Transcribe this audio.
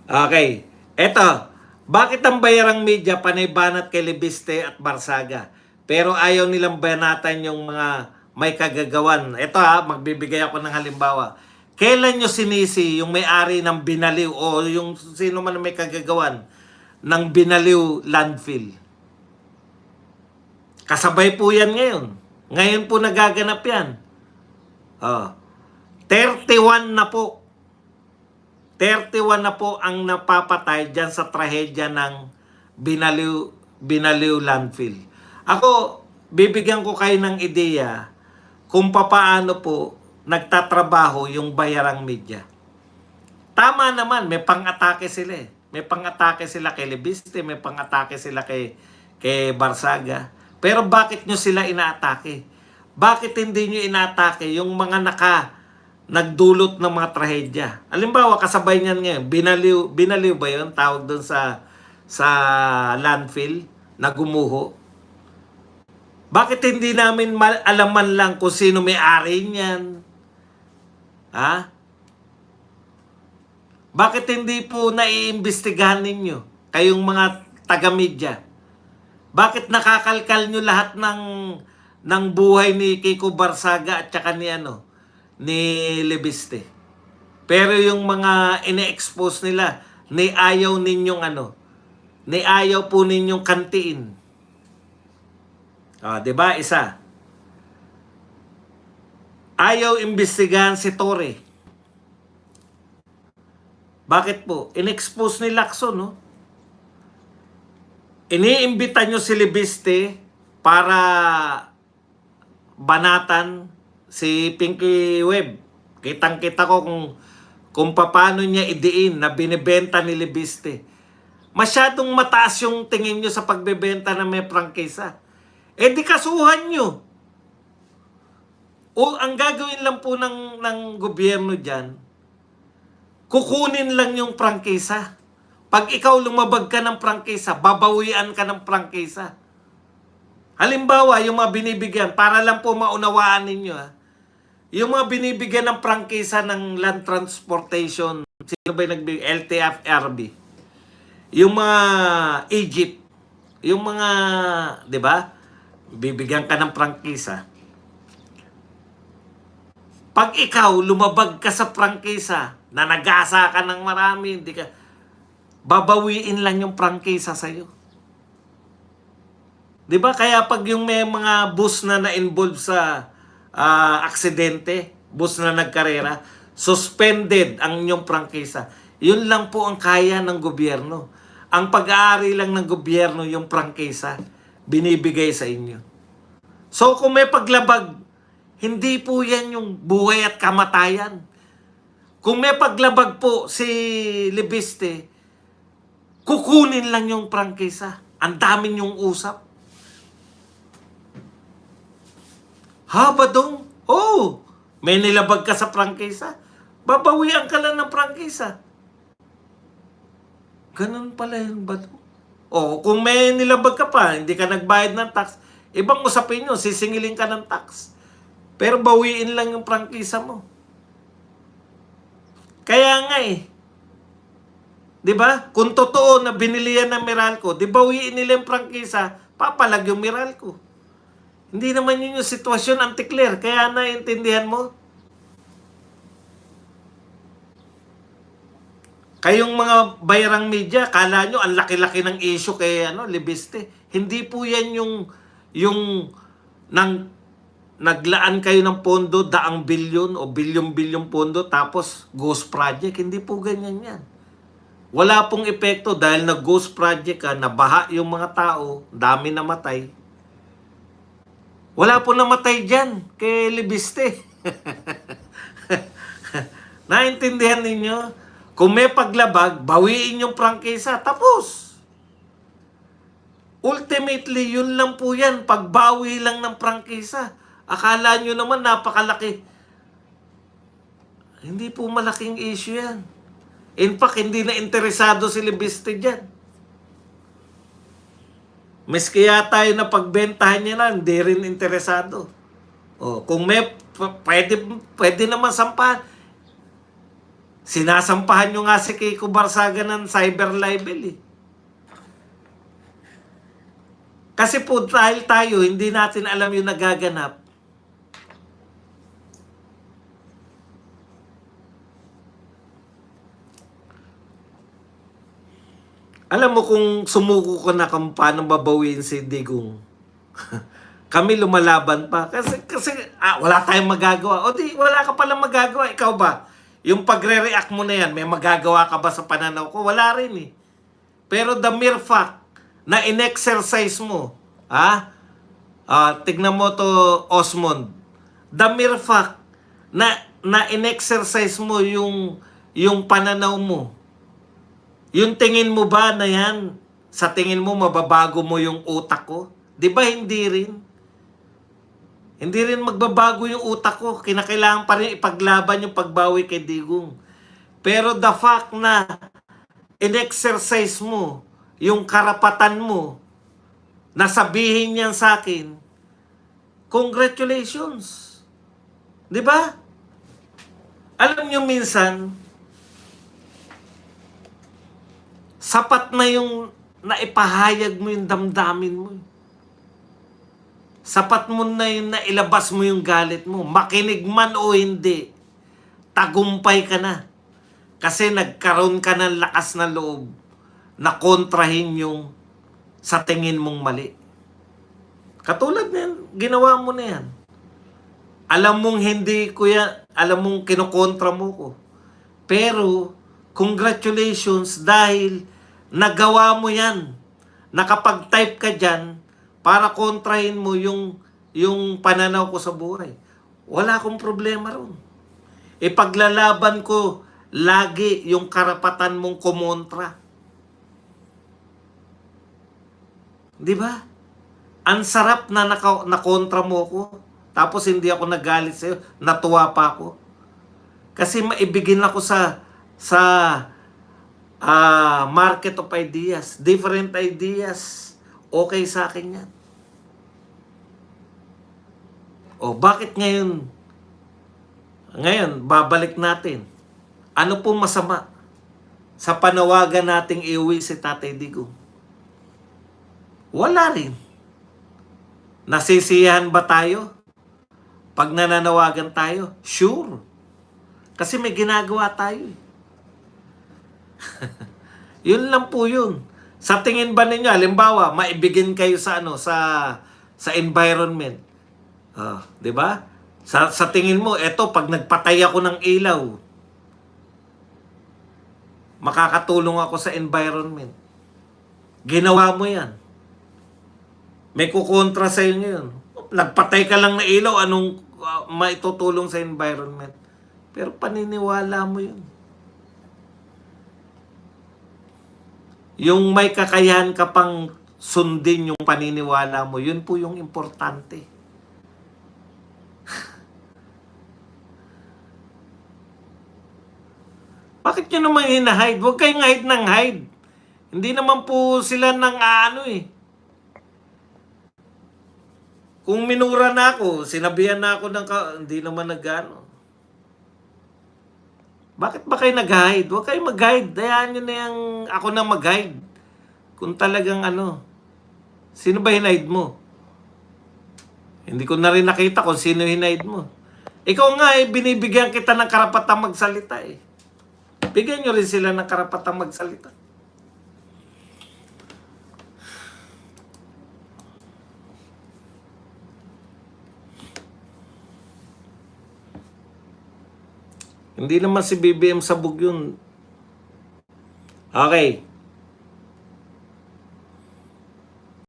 Okay. Eto, bakit ang Bayarang Media panay banat kay Libiste at Barsaga? Pero ayaw nilang banatan yung mga may kagagawan. Eto magbibigay ako ng halimbawa. Kailan nyo sinisi yung may-ari ng Binaliw o yung sino man may kagagawan ng Binaliw landfill? Kasabay po yan ngayon. Ngayon po nagaganap yan. Oh, 31 na po. 31 na po ang napapatay dyan sa trahedya ng Binaliw landfill. Ako, bibigyan ko kayo ng ideya kung papaano po nagtatrabaho yung Bayarang Media. Tama naman, may pang-atake sila eh. May pang-atake sila kay Libiste, may pang-atake sila kay Barsaga. Pero bakit nyo sila inaatake? Bakit hindi nyo inaatake yung mga nagdulot ng mga trahedya? Halimbawa, kasabay niyan ngayon, Binaliw ba yun? Tawag doon sa landfill na gumuho. Bakit hindi namin alaman lang kung sino may-ari niyan? Ha? Bakit hindi po naiimbestigahan ninyo, kayong mga taga-media? Bakit nakakalkal nyo lahat ng buhay ni Kiko Barsaga at saka ni Libiste? Pero yung mga ine-expose nila, ni ayaw po ninyong kantiin. Diba? Isa. Ayaw imbestigahan si Torre. Bakit po? In-expose ni Lacson, no? Iniimbita nyo si Libiste para banatan si Pinky Webb. Kitang-kita ko kung paano niya idiin na binibenta ni Libiste. Masyadong mataas yung tingin nyo sa pagbebenta na may prangkisa. Di kasuhan nyo. O ang gagawin lang po ng gobyerno dyan, kukunin lang yung prangkisa. Pag ikaw lumabag ka ng prangkisa, babawian ka ng prangkisa. Halimbawa, yung mga binibigyan, para lang po maunawaan ninyo, yung mga binibigyan ng prangkisa ng land transportation, sino ba yung nagbigay? LTFRB. Yung mga Egypt, yung mga, di ba? Bibigyan ka ng prangkisa. Pag ikaw lumabag ka sa prangkisa, na nag-asa ka ng marami, hindi ka, babawiin lang yung prangkisa sa'yo. Diba? Kaya pag yung may mga bus na na-involve sa aksidente, bus na nagkarera, suspended ang inyong prangkisa. Yun lang po ang kaya ng gobyerno. Ang pag-aari lang ng gobyerno yung prangkisa, binibigay sa inyo. So kung may paglabag, hindi po yan yung buhay at kamatayan. Kung may paglabag po si Libiste, kukunin lang yung prangkisa. Ang dami yung usap. Badong? May nilabag ka sa prangkisa. Babawian ka lang ng prangkisa. Ganun pala yung Badong. Kung may nilabag ka pa, hindi ka nagbayad ng tax, ibang usapin nyo, sisingilin ka ng tax. Pero bawiin lang yung prangkisa mo. Kaya nga diba? Kung totoo na binili yan ng Meralco, di bawiin nila yung prangkisa, papalag yung Meralco. Hindi naman yun yung sitwasyon, Auntie Claire. Kaya naiintindihan mo? Kayong mga Bayarang Media, kala nyo ang laki-laki ng issue kay Libiste. Hindi po yan yung naglaan kayo ng pondo, daang bilyon o bilyon-bilyon pondo, tapos ghost project. Hindi po ganyan yan. Wala pong epekto dahil nag-ghost project ka, nabaha yung mga tao, dami namatay. Wala po namatay dyan kay Libiste. Naintindihan ninyo? Kung may paglabag, bawiin yung prangkisa, tapos. Ultimately, yun lang po yan, pagbawi lang ng prangkisa. Akala nyo naman napakalaki. Hindi po malaking issue yan. In fact, hindi na interesado si Libiste dyan. Miski yata yung napagbentahan niya lang, hindi rin interesado. Kung may pwede naman sampahan. Sinasampahan nyo nga si Kiko Barsaga ng cyber libel eh. Kasi po dahil tayo, hindi natin alam yung nagaganap. Alam mo kung sumuko ko na kung paano babawiin si Digong. Kami lumalaban pa. Kasi wala tayong magagawa. O di, wala ka palang magagawa. Ikaw ba? Yung pagre-react mo na yan, may magagawa ka ba sa pananaw ko? Wala rin eh. Pero the mere fact na in-exercise mo, tignan mo to, Osmond. The mere fact na in-exercise mo yung pananaw mo, yung tingin mo ba na yan, sa tingin mo mababago mo yung utak ko? Di ba hindi rin? Hindi rin magbabago yung utak ko. Kinakailangan pa rin ipaglaban yung pagbawi kay Digong. Pero the fact na in-exercise mo yung karapatan mo na sabihin yan sa akin, congratulations. Di ba? Alam nyo minsan, sapat na yung naipahayag mo yung damdamin mo. Sapat mo na yung nailabas mo yung galit mo. Makinig man o hindi, tagumpay ka na. Kasi nagkaroon ka ng lakas na loob na kontrahin yung sa tingin mong mali. Katulad na yan, ginawa mo na yan. Alam mong hindi ko yan, alam mong kinukontra mo ko. Pero, congratulations dahil nagawa mo yan. Nakapag-type ka dyan para kontrahin mo yung pananaw ko sa buhay. Wala akong problema ron. Ipaglalaban ko lagi yung karapatan mong kumontra. Di ba? Ang sarap na nakontra mo ko. Tapos hindi ako nagalit sa'yo. Natuwa pa ako. Kasi maibigin ako sa market of ideas. Different ideas. Okay sa akin yan. O bakit ngayon? Ngayon, babalik natin. Ano po masama sa panawagan nating iuwi si Tatay Digong? Wala rin. Nasisiyahan ba tayo pag nananawagan tayo? Sure. Kasi may ginagawa tayo. Yun lang po yun. Sa tingin ba ninyo, halimbawa, maibigin kayo sa sa environment. 'Di ba? Sa tingin mo, eto pag nagpatay ako ng ilaw, makakatulong ako sa environment. Ginawa mo 'yan. May kukontra sa iyo ngayon. Nagpatay ka lang ng ilaw, anong maitutulong sa environment? Pero paniniwala mo 'yun. Yung may kakayahan ka pang sundin yung paniniwala mo, yun po yung importante. Bakit nyo naman hina-hide? Huwag kayong hide ng hide. Hindi naman po sila ng Kung minura na ako, sinabihan na ako hindi naman nag-ano. Bakit ba kayo nag-hide? Huwag kayo mag-hide. Dayaan nyo na yung ako na mag-hide. Kung talagang sino ba hinahid mo? Hindi ko na rin nakita kung sino hinahid mo. Ikaw nga binibigyan kita ng karapatang magsalita eh. Bigyan nyo rin sila ng karapatang magsalita. Hindi naman si BBM sabog yun. Okay.